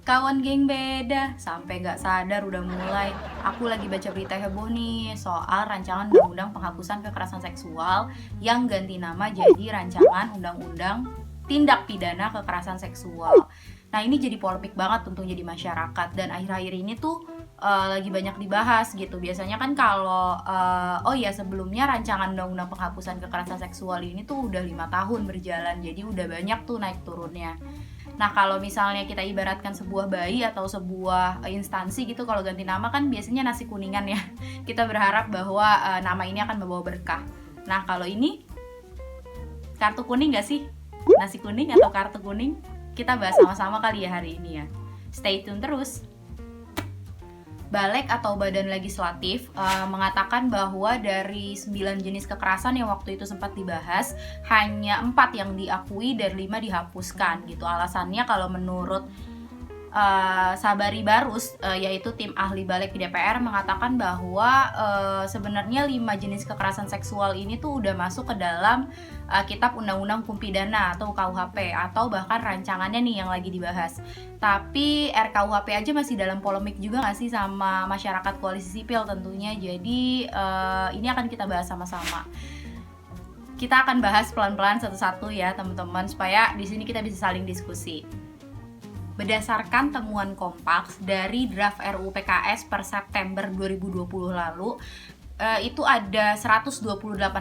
Kawan geng beda, sampai gak sadar udah mulai. Aku lagi baca berita heboh nih soal rancangan undang-undang penghapusan kekerasan seksual yang ganti nama jadi rancangan undang-undang tindak pidana kekerasan seksual. Nah, ini jadi polemik banget tentunya di masyarakat, dan akhir-akhir ini tuh lagi banyak dibahas gitu. Biasanya kan kalau sebelumnya rancangan undang-undang penghapusan kekerasan seksual ini tuh udah 5 tahun berjalan, jadi udah banyak tuh naik turunnya. Nah, kalau misalnya kita ibaratkan sebuah bayi atau sebuah instansi gitu, kalau ganti nama kan biasanya nasi kuningan ya. Kita berharap bahwa nama ini akan membawa berkah. Nah, kalau ini kartu kuning gak sih? Nasi kuning atau kartu kuning? Kita bahas sama-sama kali ya hari ini ya. Stay tune terus. Balik atau Badan Legislatif mengatakan bahwa dari 9 jenis kekerasan yang waktu itu sempat dibahas, hanya 4 yang diakui dan 5 dihapuskan gitu. Alasannya kalau menurut Sabari Barus, yaitu tim ahli balik di DPR, mengatakan bahwa sebenarnya 5 jenis kekerasan seksual ini tuh udah masuk ke dalam Kitab Undang-Undang Hukum Pidana atau KUHP, atau bahkan rancangannya nih yang lagi dibahas. Tapi RKUHP aja masih dalam polemik juga nggak sih sama masyarakat koalisi sipil tentunya. Jadi ini akan kita bahas sama-sama. Kita akan bahas pelan-pelan satu-satu ya teman-teman, supaya di sini kita bisa saling diskusi. Berdasarkan temuan Kompas dari draft RUU PKS per September 2020 lalu, itu ada 128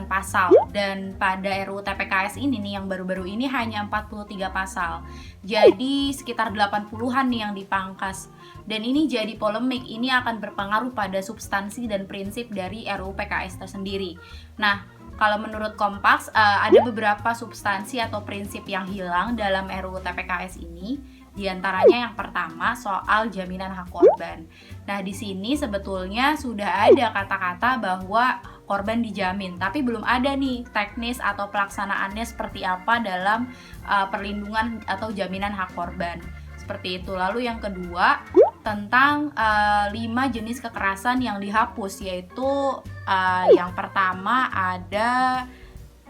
pasal, dan pada RUU TPKS ini nih yang baru-baru ini hanya 43 pasal. Jadi sekitar 80-an nih yang dipangkas. Dan ini jadi polemik, ini akan berpengaruh pada substansi dan prinsip dari RUU PKS tersendiri. Nah, kalau menurut Kompas ada beberapa substansi atau prinsip yang hilang dalam RUU TPKS ini. Di antaranya yang pertama soal jaminan hak korban. Nah, di sini sebetulnya sudah ada kata-kata bahwa korban dijamin, tapi belum ada nih teknis atau pelaksanaannya seperti apa dalam perlindungan atau jaminan hak korban. Seperti itu. Lalu yang kedua tentang 5 jenis kekerasan yang dihapus, yaitu yang pertama ada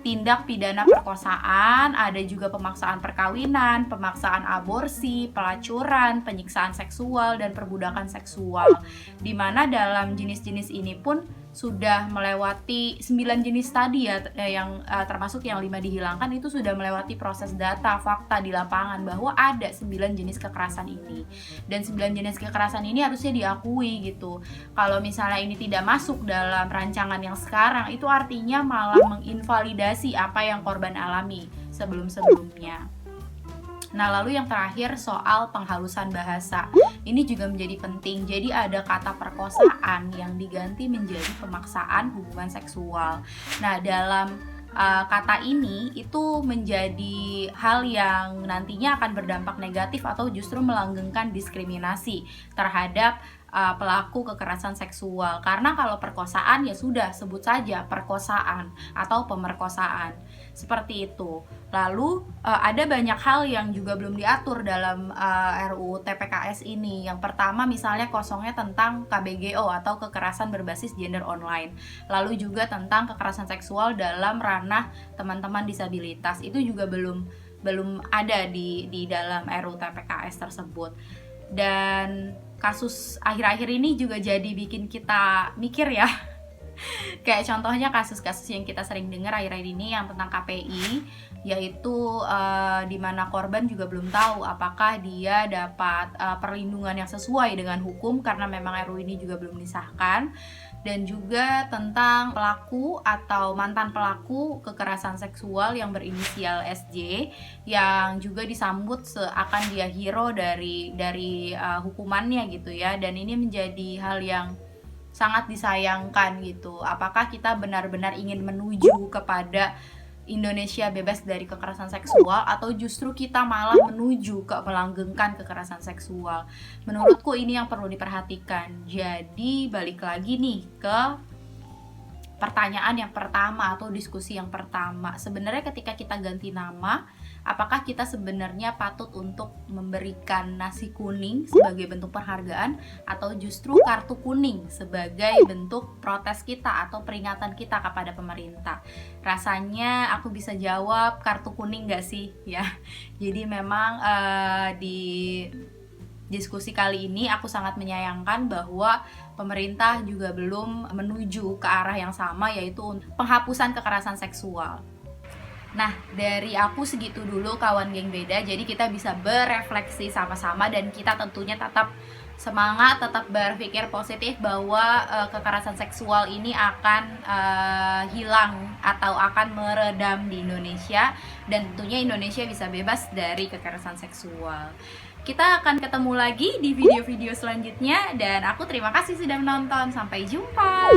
tindak pidana perkosaan, ada juga pemaksaan perkawinan, pemaksaan aborsi, pelacuran, penyiksaan seksual, dan perbudakan seksual. Di mana dalam jenis-jenis ini pun sudah melewati 9 jenis tadi ya, yang termasuk yang 5 dihilangkan itu sudah melewati proses data, fakta di lapangan bahwa ada 9 jenis kekerasan ini. Dan 9 jenis kekerasan ini harusnya diakui gitu. Kalau misalnya ini tidak masuk dalam rancangan yang sekarang, itu artinya malah menginvalidasi apa yang korban alami sebelum-sebelumnya. Nah, lalu yang terakhir soal penghalusan bahasa. Ini juga menjadi penting. Jadi ada kata perkosaan yang diganti menjadi pemaksaan hubungan seksual. Nah, dalam kata ini itu menjadi hal yang nantinya akan berdampak negatif atau justru melanggengkan diskriminasi terhadap pelaku kekerasan seksual. Karena kalau perkosaan ya sudah, sebut saja perkosaan atau pemerkosaan. Seperti itu. Lalu ada banyak hal yang juga belum diatur dalam RUU TPKS ini. Yang pertama misalnya kosongnya tentang KBGO atau kekerasan berbasis gender online. Lalu juga tentang kekerasan seksual dalam ranah teman-teman disabilitas. Itu juga belum ada di dalam RUU TPKS tersebut. Dan kasus akhir-akhir ini juga jadi bikin kita mikir ya. Kayak contohnya kasus-kasus yang kita sering dengar akhir-akhir ini yang tentang KPI, yaitu di mana korban juga belum tahu apakah dia dapat perlindungan yang sesuai dengan hukum karena memang RUU ini juga belum disahkan. Dan juga tentang pelaku atau mantan pelaku kekerasan seksual yang berinisial SJ, yang juga disambut seakan dia hero dari hukumannya gitu ya. Dan ini menjadi hal yang sangat disayangkan gitu. Apakah kita benar-benar ingin menuju kepada Indonesia bebas dari kekerasan seksual, atau justru kita malah menuju ke melanggengkan kekerasan seksual? Menurutku ini yang perlu diperhatikan. Jadi balik lagi nih ke pertanyaan yang pertama atau diskusi yang pertama. Sebenarnya ketika kita ganti nama, apakah kita sebenarnya patut untuk memberikan nasi kuning sebagai bentuk penghargaan, atau justru kartu kuning sebagai bentuk protes kita atau peringatan kita kepada pemerintah? Rasanya aku bisa jawab kartu kuning gak sih ya. Jadi memang di diskusi kali ini aku sangat menyayangkan bahwa pemerintah juga belum menuju ke arah yang sama, yaitu penghapusan kekerasan seksual. Nah, dari aku segitu dulu kawan geng beda. Jadi kita bisa berefleksi sama-sama dan kita tentunya tetap semangat, tetap berpikir positif bahwa kekerasan seksual ini akan hilang atau akan meredam di Indonesia, dan tentunya Indonesia bisa bebas dari kekerasan seksual. Kita akan ketemu lagi di video-video selanjutnya, dan aku terima kasih sudah menonton. Sampai jumpa.